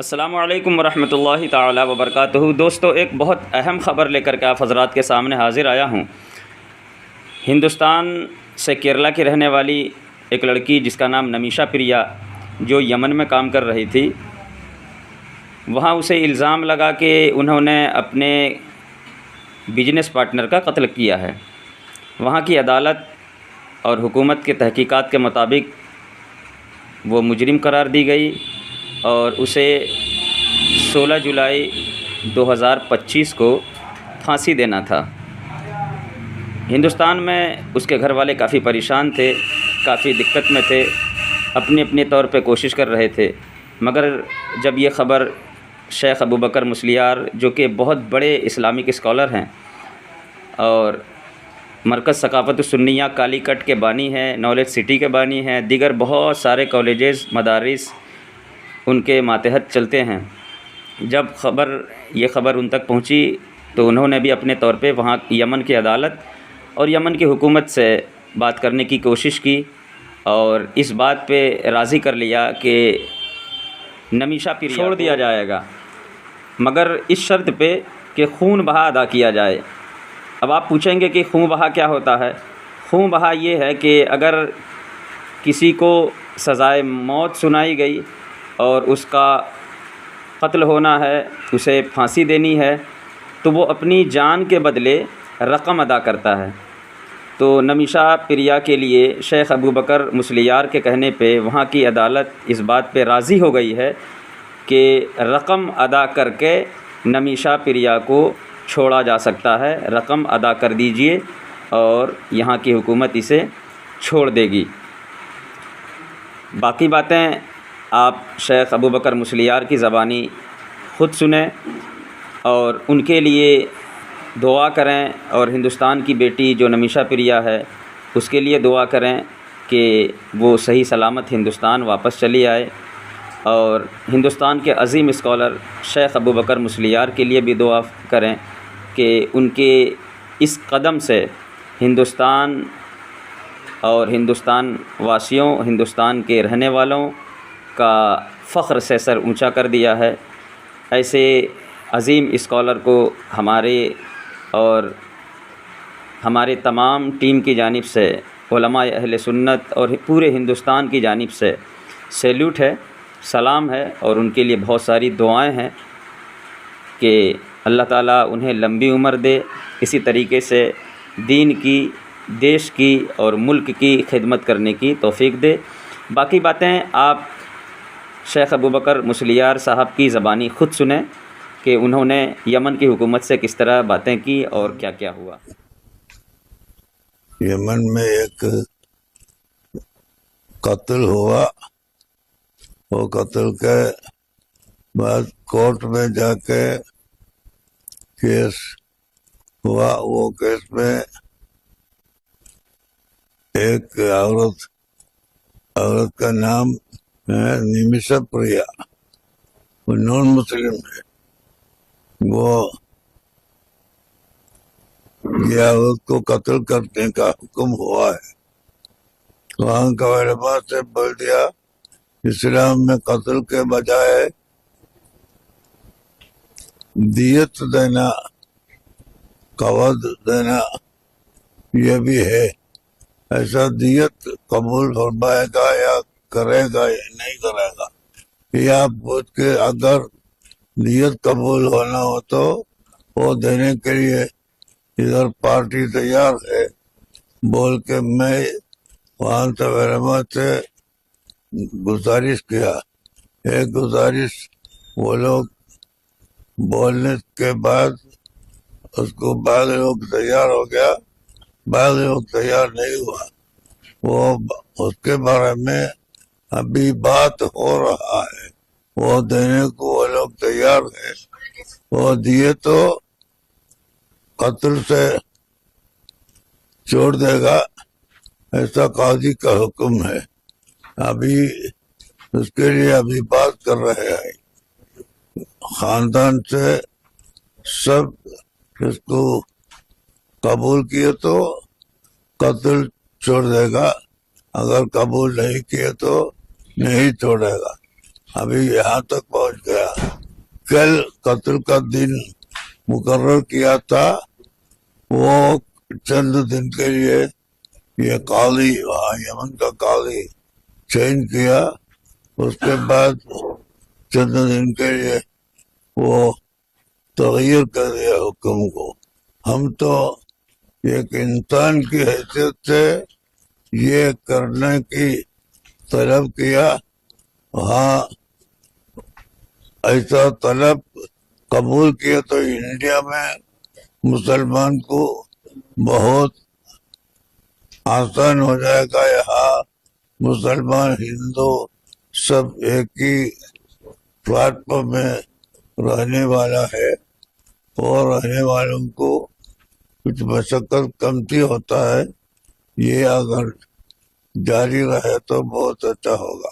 अस्सलामुअलैकुम वरहमतुल्लाहि ताला वबरकातुहू। दोस्तों, एक बहुत अहम ख़बर लेकर के आप हज़रात के सामने हाज़िर आया हूँ। हिंदुस्तान से केरला की रहने वाली एक लड़की जिसका नाम नमीशा प्रिया, जो यमन में काम कर रही थी, वहाँ उसे इल्ज़ाम लगा कि उन्होंने अपने बिजनेस पार्टनर का कत्ल किया है। वहाँ की अदालत और हुकूमत के तहकीकात के मुताबिक वो मुजरिम करार दी गई और उसे 16 जुलाई 2025 को फांसी देना था। हिंदुस्तान में उसके घर वाले काफ़ी परेशान थे, काफ़ी दिक्कत में थे, अपने अपने तौर पे कोशिश कर रहे थे। मगर जब ये ख़बर शेख अबू बकर मुस्लियार, जो कि बहुत बड़े इस्लामिक स्कॉलर हैं और मरकज़ सकाफ़त सुन्निया कालीकट के बानी हैं, नॉलेज सिटी के बानी हैं, दीगर बहुत सारे कॉलेजेस मदारिस उनके मातहत चलते हैं, जब ये ख़बर उन तक पहुंची तो उन्होंने भी अपने तौर पे वहाँ यमन की अदालत और यमन की हुकूमत से बात करने की कोशिश की और इस बात पे राज़ी कर लिया कि नमीशा प्रिया छोड़ दिया जाएगा, मगर इस शर्त पे कि खून बहा अदा किया जाए। अब आप पूछेंगे कि खून बहा क्या होता है? खून बहा ये है कि अगर किसी को सज़ाए मौत सुनाई गई और उसका कत्ल होना है, उसे फांसी देनी है, तो वो अपनी जान के बदले रकम अदा करता है। तो नमीशा प्रिया के लिए शेख अबू बकर मुस्लियार के कहने पे वहाँ की अदालत इस बात पे राज़ी हो गई है कि रकम अदा करके नमीशा प्रिया को छोड़ा जा सकता है। रकम अदा कर दीजिए और यहाँ की हुकूमत इसे छोड़ देगी। बाकी बातें आप शेख अबू बकर मुस्लियार की ज़बानी ख़ुद सुने और उनके लिए दुआ करें, और हिंदुस्तान की बेटी जो नमीशा प्रिया है उसके लिए दुआ करें कि वो सही सलामत हिंदुस्तान वापस चली आए। और हिंदुस्तान के अज़ीम स्कॉलर शेख अबू बकर मुस्लियार के लिए भी दुआ करें कि उनके इस कदम से हिंदुस्तान और हिंदुस्तान वासियों, हिंदुस्तान के रहने वालों का फ़ख्र से सर ऊंचा कर दिया है। ऐसे अज़ीम स्कॉलर को हमारे और हमारे तमाम टीम की जानिब से, उलमाए अहले सुन्नत और पूरे हिंदुस्तान की जानिब से सैल्यूट है, सलाम है, और उनके लिए बहुत सारी दुआएं हैं कि अल्लाह ताला उन्हें लंबी उम्र दे, इसी तरीके से दीन की, देश की और मुल्क की खिदमत करने की तौफ़ीक दे। बाकी बातें आप शेख अबू बकर मुस्लियार साहब की ज़बानी ख़ुद सुने कि उन्होंने यमन की हुकूमत से किस तरह बातें की और क्या क्या हुआ। यमन में एक कत्ल हुआ। वो कत्ल के बाद कोर्ट में जाके केस हुआ। वो केस में एक औरत का नाम है नमीशा प्रिया, वो नॉन मुस्लिम है। वो या उसको कत्ल करने का हुक्म हुआ है। वहाँ का उलमा से बोल दिया इस्लाम में कत्ल के बजाय दियत देना, कवद देना ये भी है। ऐसा दियत कबूल फरमाएगा या करेगा या नहीं करेगा, या पूछ के अगर दियत कबूल होना हो तो वो देने के लिए इधर पार्टी तैयार है बोल के मैं वहां से उलमा से गुजारिश किया। एक गुजारिश वो लोग बोलने के बाद उसको बाद लोग तैयार हो गया, बाद लोग तैयार नहीं हुआ। वो उसके बारे में अभी बात हो रहा है। वो देने को वो लोग तैयार है। वो दिए तो कत्ल से छोड़ देगा, ऐसा काजी का हुक्म है। अभी उसके लिए अभी बात कर रहे हैं। खानदान से सब इसको कबूल किए तो कत्ल छोड़ देगा, अगर कबूल नहीं किए तो नहीं छोड़ेगा। अभी यहाँ तक पहुंच गया। कल कत्ल का दिन मुकर्रर किया था, वो चंद दिन के लिए ये काली, वहाँ यमन का काली चेंज किया। उसके बाद चंद दिन के लिए वो तगीर कर दिया हुक्म को। हम तो एक इंसान की हैसियत से ये करने की तलब किया। हाँ, ऐसा तलब कबूल किया तो इंडिया में मुसलमान को बहुत आसान हो जाएगा। यहाँ मुसलमान हिंदू सब एक ही प्लेटफॉर्म में रहने वाला है, और रहने वालों को कुछ मशक्कत कमती होता है। ये अगर जारी रहे तो बहुत अच्छा होगा।